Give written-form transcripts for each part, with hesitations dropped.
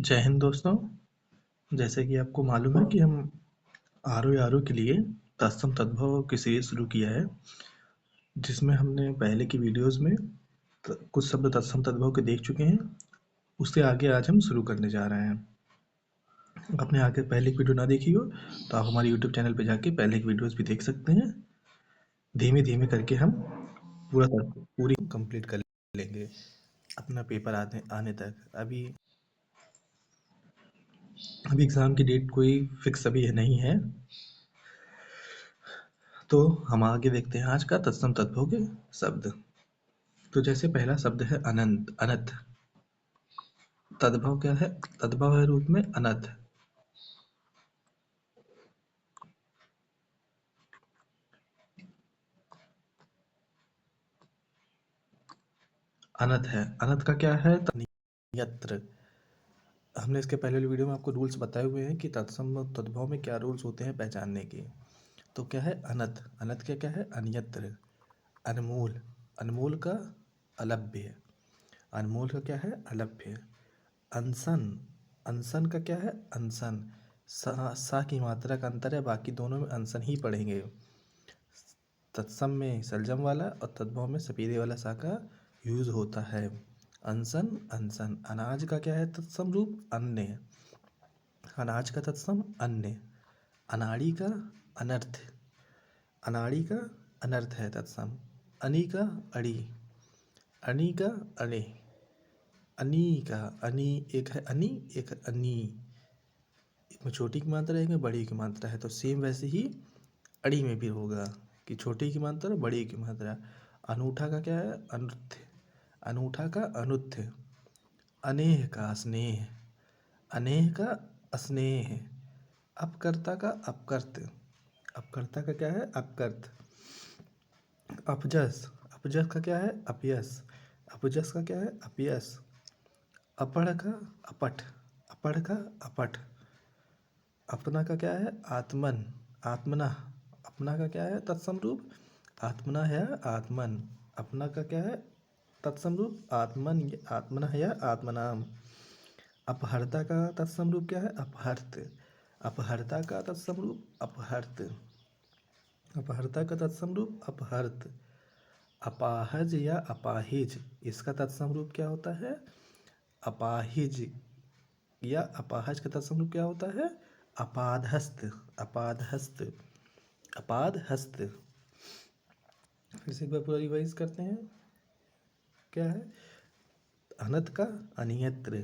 जय हिंद दोस्तों। जैसे कि आपको मालूम है कि हम आरो के लिए तत्सम तद्भव की सीरीज शुरू किया है, जिसमें हमने पहले की वीडियोस में कुछ शब्द तत्सम तद्भव के देख चुके हैं। उससे आगे आज हम शुरू करने जा रहे हैं। आपने आगे पहले की वीडियो ना देखी हो तो आप हमारे यूट्यूब चैनल पे जाके पहले की वीडियोस भी देख सकते हैं। धीमे धीमे करके हम पूरी कंप्लीट कर लेंगे अपना पेपर आने तक। अभी एग्ज़ाम की डेट कोई फिक्स अभी नहीं है, तो हम आगे देखते हैं आज का तत्सम तद्भव के शब्द। तो जैसे पहला शब्द है अनंत, अनंत। तद्भव क्या है? तद्भव है रूप में अनंत। अनंत है, अनंत का क्या है? यत्र। हमने इसके पहले वाली वीडियो में आपको रूल्स बताए हुए हैं कि तत्सम और तद्भव में क्या रूल्स होते हैं पहचानने के। तो क्या है अनंत? अनंत क्या है? अन्यत्र, अनमोल। अनमोल का अलभ्य। अनमोल का क्या है? अलभ्य। अनसन, अनसन का क्या है? अनसन। सा की मात्रा का अंतर है, बाकी दोनों में अनसन ही पढ़ेंगे। तत्सम में सलजम वाला और तद्भव में सपेरे वाला सा का यूज होता है। अनसन, अनसन। अनाज का क्या है तत्सम रूप? अन्य। अनाज का तत्सम अन्य। अनाड़ी का अनर्थ। अनाड़ी का अनर्थ है तत्सम। अनि का अड़ी। अनि का अणे। अनि का अनि, एक है अनि, एक है अनि। इसमें छोटी की मात्रा है, एक में बड़ी की मात्रा है, तो सेम वैसे ही अड़ी में भी होगा कि छोटी की मात्रा बड़ी की मात्रा। अनूठा का क्या है? अनुत्थ। अनूठा का अनुत्थ। अनेह का स्नेह। अनेह का अस्नेह। अपकर्ता का अपकर्त। अपकर्ता का क्या है? अपकर्त। अपजस, अपजस का क्या है? अपयस। अपजस का क्या है? अपयस। अपढ़ का अपठ। अपढ़ का अपठ। अपना का क्या है? आत्मन, आत्मना। अपना का क्या है तत्सम रूप? आत्मना है आत्मन। अपना का क्या है तत्सम रूप? आत्मन, आत्मना है या आत्मनाम। अपहर्ता का तत्सम रूप क्या है? अपहर्त। अपहर्ता का तत्सम रूप? अपहर्त। अपहर्ता का तत्सम रूप? अपहर्त। अपाहज या अपाहिज, इसका तत्सम रूप क्या होता है? अपाहिज। या अपाहज का तत्सम रूप क्या होता है? अपादहस्त, अपादहस्त। अपादहस्त। फिर से एक बार पूरा रिवाइज करते हैं। क्या है? अनंत का अन्यत्र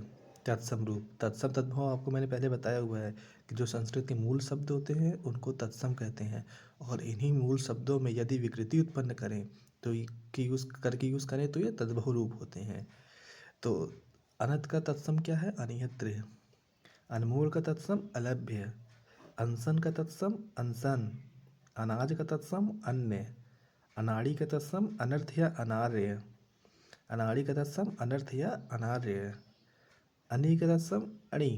तत्सम रूप। तत्सम तद्भव आपको मैंने पहले बताया हुआ है कि जो संस्कृत के मूल शब्द होते हैं उनको तत्सम कहते हैं, और इन्हीं मूल शब्दों में यदि विकृति उत्पन्न करें तो यूज़ करें तो ये तद्भव रूप होते हैं। तो अनंत का तत्सम क्या है? अन्यत्र। अनमोल का तत्सम अलभ्य। अनसन का तत्सम अनसन। अनाज का तत्सम अन्य। अनाड़ी का तत्सम अनर्थ या अनार्य। अनाड़ी का तत्सम अनर्थ या अनार्य। अनि का तत्सम अणि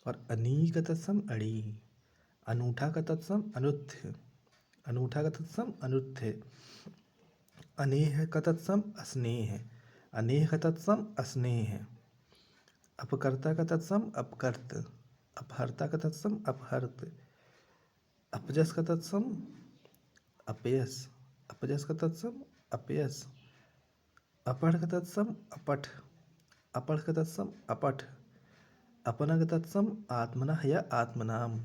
और अनि का तत्सम अणि। अनूठा का तत्सम अनुत्थ। अनूठा का तत्सम अनुत्थ। अनेह का तत्सम अस्नेह। अनेह का तत्सम अस्नेह। अपकर्ता का तत्सम अपकर्त। अपहर्ता का तत्सम अपहर्त। अपजस का तत्सम अपयस। अपजस का तत्सम अपयस। अपढ़ का तत्सम अपठ। अपढ़ का तत्सम अपठ। अपना का तत्सम आत्मना या आत्मनाम।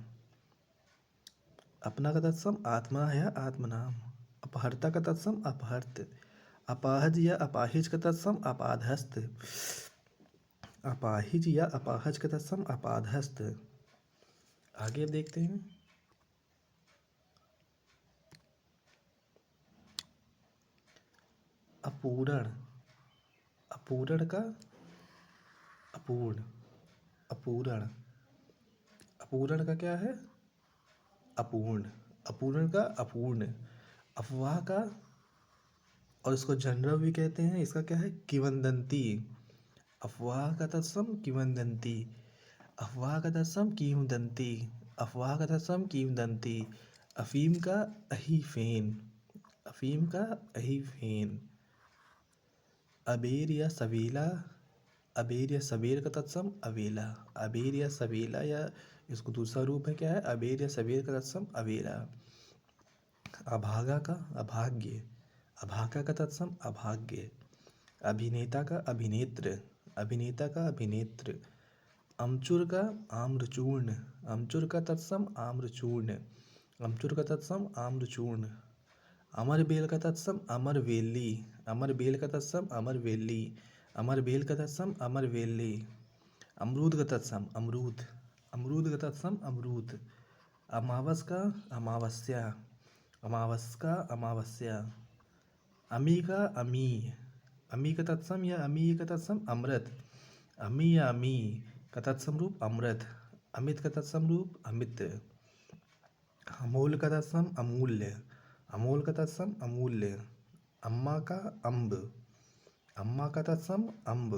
अपना का तत्सम आत्मा या आत्मनाम। अपहर्ता का तत्सम अपहर्त। अपाहज या अपाहिज का तत्सम अपाधस्त। अपाहिज या अपाहज का तत्सम अपाधस्त। आगे अब देखते हैं। अपूर्ण। अपूर्ण का अपूर्ण। अपूर्ण। अपूर्ण का क्या है? अपूर्ण। अपूर्ण का अपूर्ण। अफवाह का, और इसको जनरल भी कहते हैं, इसका क्या है? किंवदंती। अफवाह का तत्सम किंवदंती। अफवाह का तत्सम किंवदंती। अफवाह का तत्सम किंवदंती। अफीम का अहीफेन। अफीम का अहीफेन। अबेर या सवेला अबेर या सबेर का तत्सम अवेला। अबेर या सवेला, या इसको दूसरा रूप है क्या है, अबेर या सबेर का तत्सम अवेला। अभागा का अभाग्य। अभागा का तत्सम अभाग्य। अभिनेता का अभिनेत्र। अभिनेता का अभिनेत्र। अमचुर का आम्रचूर्ण। अमचुर का तत्सम आम्रचूर्ण। अमचुर का तत्सम आम्रचूर्ण। अमर बेल का तत्सम अमरवेली। अमर बेल का तत्सम अमरवेली। अमर बेल का तत्सम अमरवेली। अमरूद का तत्सम अमरूद। अमरूद का तत्सम अमरूद। अमावस का अमावस्या। अमावस का अमावस्या। अमी का अमी। अमी का तत्सम या अमी का तत्सम अमृत। अमी या अमी का तत्सम रूप अमृत। अमित का तत्सम रूप अमित। अमोल का तत्सम अमूल्य। अमोल का तत्सम अमूल्य। अम्मा का अम्ब। अम्मा का तत्सम अम्ब।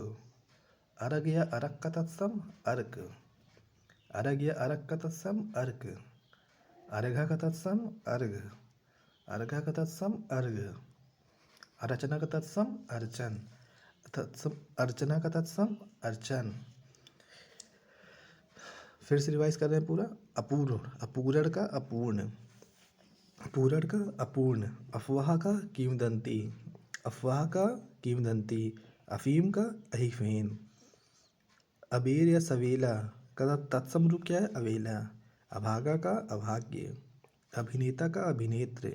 अर्घ या अर्क का तत्सम अर्क। अर्घ या अर्क का तत्सम अर्क। अर्घा का तत्सम अर्घ। अर्घा का तत्सम अर्घ। अर्चना का तत्सम अर्चन। तत्सम अर्चना का तत्सम अर्चन। फिर से रिवाइज कर रहे हैं पूरा। अपूर्ण। अपूरण का अपूर्ण। अपूरण का अपूर्ण। अफवाह का किंवदंती। अफवाह का किंवदंती। अफीम का अहिफेन। अबेर या सवेला का तत्सम रूप क्या है, अवेला। अभागा का अभाग्य। अभिनेता का अभिनेत्र।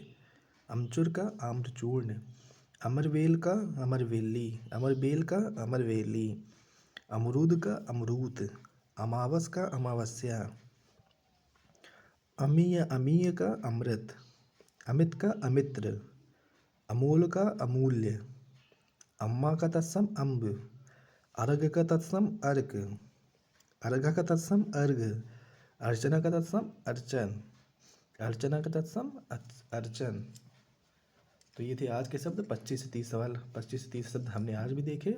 अमचुर का आम्रचूर्ण। अमरवेल का अमरवेली। अमरबेल का अमरवेली। अमरूद का अमरूद। अमावस का अमावस्या। अमीय अमीय का अमृत। अमित का अमित्र। अमोल का अमूल्य। अम्मा का तत्सम अम्ब। अर्घ का तत्सम अर्घ। अर्घा का तत्सम अर्घ। अर्चना का तत्सम अर्चन। अर्चना का तत्सम अर्चन। तो ये थे आज के शब्द। 25 से 30 सवाल, 25 से 30 शब्द हमने आज भी देखे।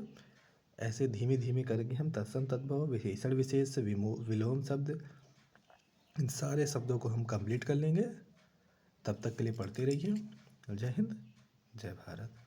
ऐसे धीमे धीमे करके हम तत्सम तद्भव विशेषण विशेष विलोम शब्द, इन सारे शब्दों को हम कंप्लीट कर लेंगे। तब तक के लिए पढ़ते रहिए। जय हिंद, जय भारत।